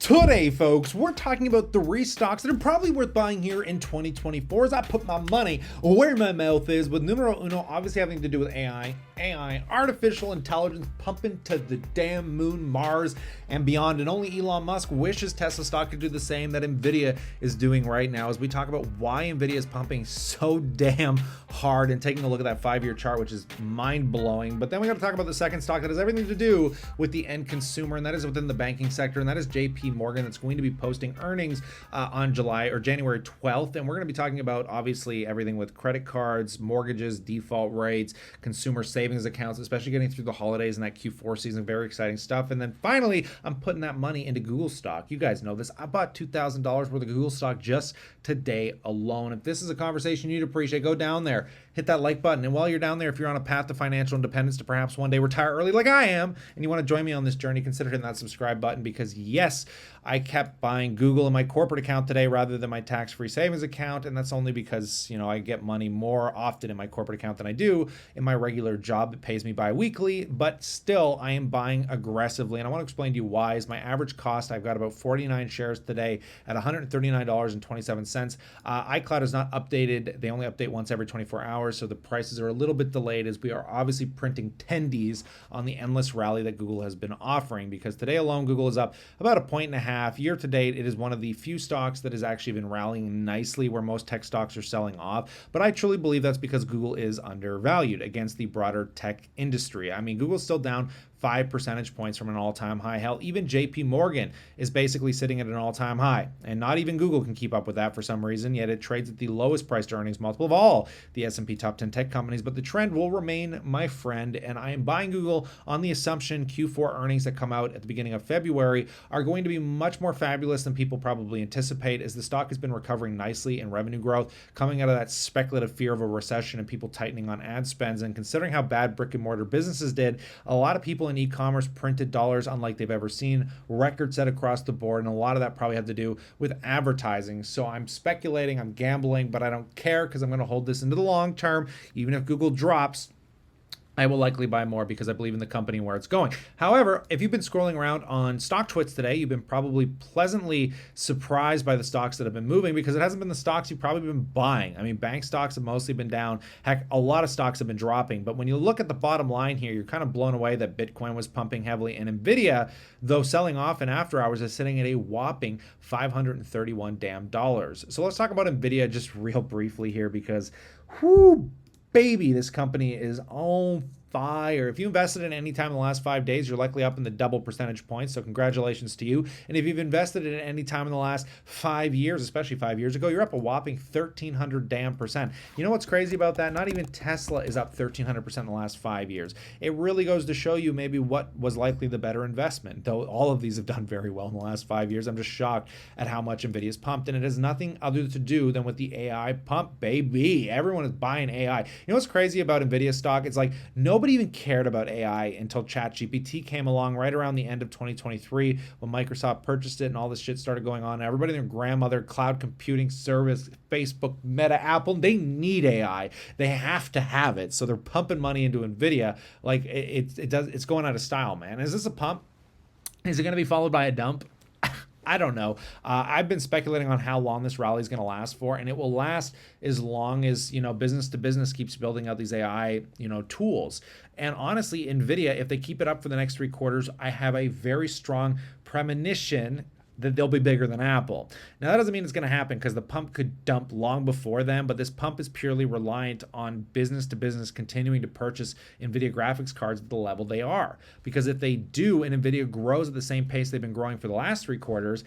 Today, folks, we're talking about 3 stocks that are probably worth buying here in 2024 as I put my money where my mouth is, with numero uno obviously having to do with AI, artificial intelligence, pumping to the damn moon, Mars, and beyond. And only Elon Musk wishes Tesla stock could do the same that Nvidia is doing right now, as we talk about why Nvidia is pumping so damn hard and taking a look at that 5-year chart, which is mind-blowing. But then we got to talk about the second stock that has everything to do with the end consumer, and that is within the banking sector, and that is JPMorgan. That's going to be posting earnings on January 12th, and we're going to be talking about obviously everything with credit cards, mortgages, default rates, consumer savings accounts, especially getting through the holidays and that Q4 season. Very exciting stuff. And then finally, I'm putting that money into Google stock. You guys know this. I bought $2,000 worth of Google stock just today alone. If this is a conversation you'd appreciate, go down there, hit that like button. And while you're down there, if you're on a path to financial independence to perhaps one day retire early like I am, and you want to join me on this journey, consider hitting that subscribe button, because yes, I kept buying Google in my corporate account today rather than my tax-free savings account. And that's only because, I get money more often in my corporate account than I do in my regular job. It pays me bi-weekly, but still I am buying aggressively. And I want to explain to you why. Is my average cost, I've got about 49 shares today at $139.27. iCloud is not updated. They only update once every 24 hours. So the prices are a little bit delayed, as we are obviously printing tendies on the endless rally that Google has been offering, because today alone, Google is up about 1.5 points. Year to date, it is one of the few stocks that has actually been rallying nicely, where most tech stocks are selling off. But I truly believe that's because Google is undervalued against the broader tech industry. I mean, Google's still down 5 percentage points from an all-time high. Hell, even JPMorgan is basically sitting at an all-time high, and not even Google can keep up with that for some reason, yet it trades at the lowest price to earnings multiple of all the S&P top 10 tech companies. But the trend will remain, my friend, and I am buying Google on the assumption Q4 earnings that come out at the beginning of February are going to be much more fabulous than people probably anticipate, as the stock has been recovering nicely in revenue growth, coming out of that speculative fear of a recession and people tightening on ad spends. And considering how bad brick and mortar businesses did, a lot of people in e-commerce printed dollars unlike they've ever seen, record set across the board, and a lot of that probably had to do with advertising. So I'm speculating, I'm gambling, but I don't care, because I'm going to hold this into the long term. Even if Google drops, I will likely buy more because I believe in the company and where it's going. However, if you've been scrolling around on StockTwits today, you've been probably pleasantly surprised by the stocks that have been moving, because it hasn't been the stocks you've probably been buying. I mean, bank stocks have mostly been down. Heck, a lot of stocks have been dropping. But when you look at the bottom line here, you're kind of blown away that Bitcoin was pumping heavily. And Nvidia, though selling off in after hours, is sitting at a whopping $531 damn dollars. So let's talk about Nvidia just real briefly here, because whoo, baby, this company is on fire. If you invested in any time in the last 5 days, you're likely up in the double percentage points. So congratulations to you. And if you've invested in any time in the last 5 years, especially 5 years ago, you're up a whopping 1,300 damn percent. You know what's crazy about that? Not even Tesla is up 1,300% in the last 5 years. It really goes to show you maybe what was likely the better investment. Though all of these have done very well in the last 5 years, I'm just shocked at how much Nvidia's pumped. And it has nothing other to do than with the AI pump, baby. Everyone is buying AI. You know what's crazy about Nvidia stock? It's like nobody even cared about AI until ChatGPT came along right around the end of 2023, when Microsoft purchased it and all this shit started going on. Everybody and their grandmother, cloud computing service, Facebook, Meta, Apple, they need AI. They have to have it. So they're pumping money into Nvidia like it's going out of style, man. Is this a pump? Is it going to be followed by a dump? I don't know. I've been speculating on how long this rally is going to last for, and it will last as long as, business to business keeps building out these AI, tools. And honestly, Nvidia, if they keep it up for the next 3 quarters, I have a very strong premonition that they'll be bigger than Apple. Now, that doesn't mean it's going to happen, because the pump could dump long before then, but this pump is purely reliant on business to business continuing to purchase Nvidia graphics cards at the level they are. Because if they do, and Nvidia grows at the same pace they've been growing for the last 3 quarters,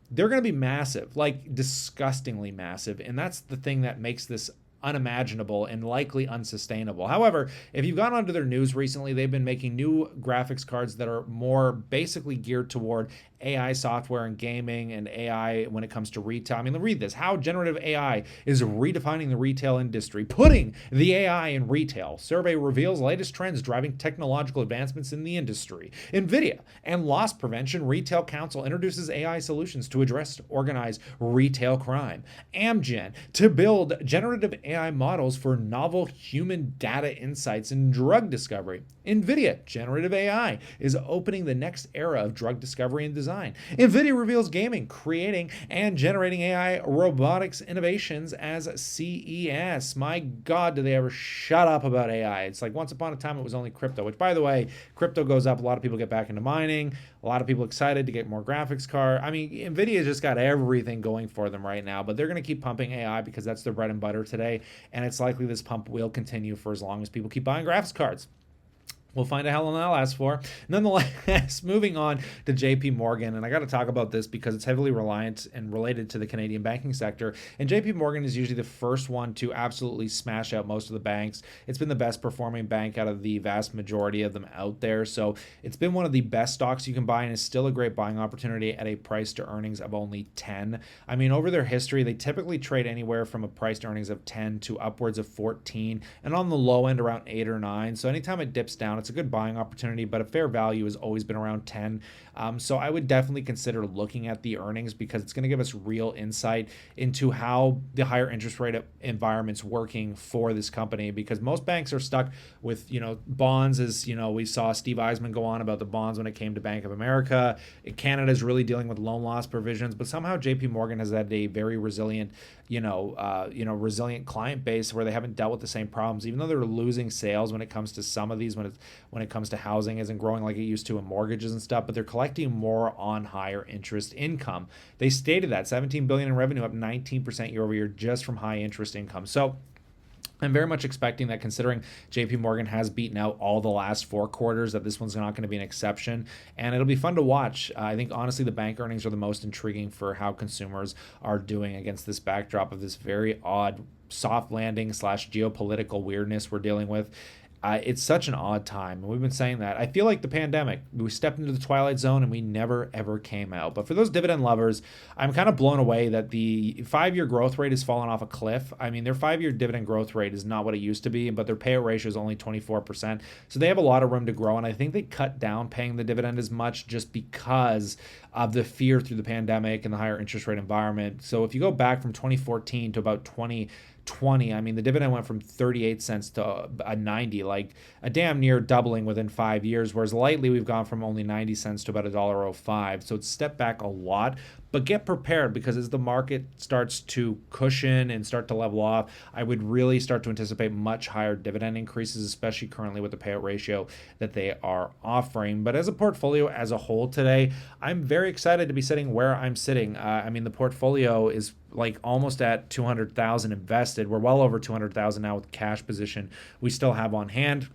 they're going to be massive, like disgustingly massive. And that's the thing that makes this unimaginable and likely unsustainable. However, if you've gone onto their news recently, they've been making new graphics cards that are more basically geared toward AI software and gaming, and AI when it comes to retail. I mean, read this. How generative AI is redefining the retail industry, putting the AI in retail. Survey reveals latest trends driving technological advancements in the industry. Nvidia and Loss Prevention Retail Council introduces AI solutions to address organized retail crime. Amgen to build generative AI models for novel human data insights in drug discovery. Nvidia generative AI is opening the next era of drug discovery and design. design. Nvidia reveals gaming, creating, and generating AI robotics innovations as CES. My God, do they ever shut up about AI? It's like once upon a time it was only crypto, which, by the way, crypto goes up, a lot of people get back into mining, a lot of people excited to get more graphics card. I mean, Nvidia just got everything going for them right now, but they're going to keep pumping AI because that's their bread and butter today, and it's likely this pump will continue for as long as people keep buying graphics cards. We'll find out how long that lasts for. Nonetheless, moving on to JPMorgan, and I got to talk about this because it's heavily reliant and related to the Canadian banking sector. And JPMorgan is usually the first one to absolutely smash out most of the banks. It's been the best performing bank out of the vast majority of them out there. So it's been one of the best stocks you can buy and is still a great buying opportunity at a price to earnings of only 10. I mean, over their history, they typically trade anywhere from a price to earnings of 10 to upwards of 14, and on the low end around 8 or 9. So anytime it dips down, it's a good buying opportunity, but a fair value has always been around 10. So I would definitely consider looking at the earnings because it's going to give us real insight into how the higher interest rate environment's working for this company, because most banks are stuck with, bonds, as, we saw Steve Eisman go on about the bonds when it came to Bank of America. Canada is really dealing with loan loss provisions, but somehow JP Morgan has had a very resilient, resilient client base where they haven't dealt with the same problems, even though they're losing sales when it comes to some of these, when it comes to housing isn't growing like it used to, and mortgages and stuff, but they're collecting more on higher interest income. They stated that $17 billion in revenue, up 19% year over year just from high interest income. So I'm very much expecting that, considering JP Morgan has beaten out all the last 4 quarters, that this one's not going to be an exception, and it'll be fun to watch. I think honestly the bank earnings are the most intriguing for how consumers are doing against this backdrop of this very odd soft landing / geopolitical weirdness we're dealing with. It's such an odd time, and we've been saying that. I feel like the pandemic, we stepped into the twilight zone and we never ever came out. But for those dividend lovers, I'm kind of blown away that the 5-year growth rate has fallen off a cliff. I mean, their 5-year dividend growth rate is not what it used to be, but their payout ratio is only 24%. So they have a lot of room to grow, and I think they cut down paying the dividend as much just because of the fear through the pandemic and the higher interest rate environment. So if you go back from 2014 to about 2020, I mean, the dividend went from 38 cents to a 90, like a damn near doubling within 5 years, whereas lightly we've gone from only 90 cents to about $1.05. So it's stepped back a lot, but get prepared, because as the market starts to cushion and start to level off, I would really start to anticipate much higher dividend increases, especially currently with the payout ratio that they are offering. But as a portfolio as a whole today, I'm very excited to be sitting where I'm sitting. I mean, the portfolio is like almost at 200,000 invested. We're well over 200,000 now with the cash position we still have on hand.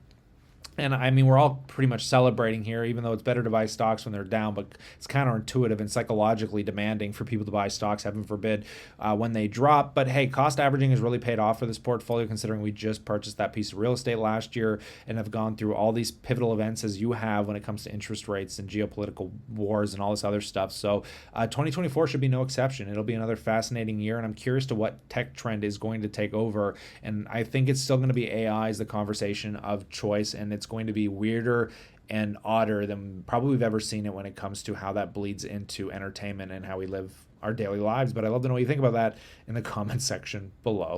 And I mean, we're all pretty much celebrating here, even though it's better to buy stocks when they're down, but it's counterintuitive and psychologically demanding for people to buy stocks, heaven forbid, when they drop. But hey, cost averaging has really paid off for this portfolio, considering we just purchased that piece of real estate last year and have gone through all these pivotal events as you have when it comes to interest rates and geopolitical wars and all this other stuff. So 2024 should be no exception. It'll be another fascinating year, and I'm curious to what tech trend is going to take over. And I think it's still going to be AI as the conversation of choice, and it's going to be weirder and odder than probably we've ever seen it when it comes to how that bleeds into entertainment and how we live our daily lives. But I'd love to know what you think about that in the comments section below.